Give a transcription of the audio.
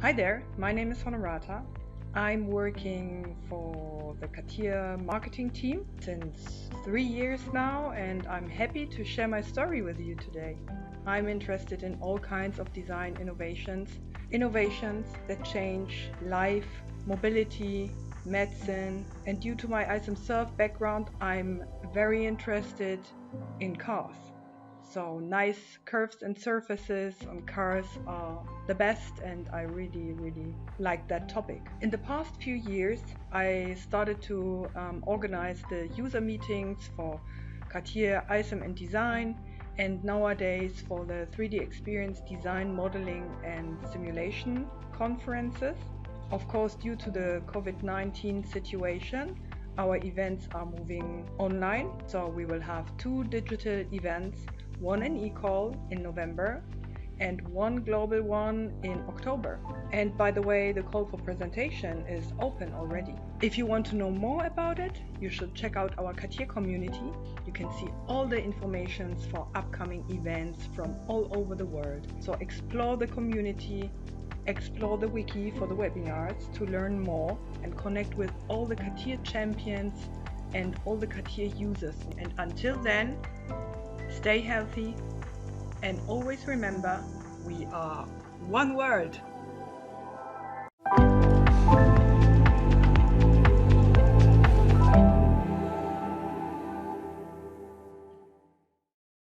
Hi there, my name is Honorata. I'm working for the CATIA marketing team since 3 years now, and I'm happy to share my story with you today. I'm interested in all kinds of design innovations that change life, mobility, medicine, and due to my ISM background, I'm very interested in cars. So nice curves and surfaces on cars are the best, and I really like that topic. In the past few years, I started to organize the user meetings for CATIA ISM and design, and nowadays for the 3D experience design, modeling and simulation conferences. Of course, due to the COVID-19 situation, our events are moving online, so we will have 2 digital events, one in eCall in November and one global one in October. And by the way, the call for presentation is open already. If you want to know more about it, you should check out our CATIA community. You can see all the information for upcoming events from all over the world. So explore the community, explore the wiki for the webinars to learn more and connect with all the CATIA champions and all the CATIA users. And until then, stay healthy and always remember, we are one world.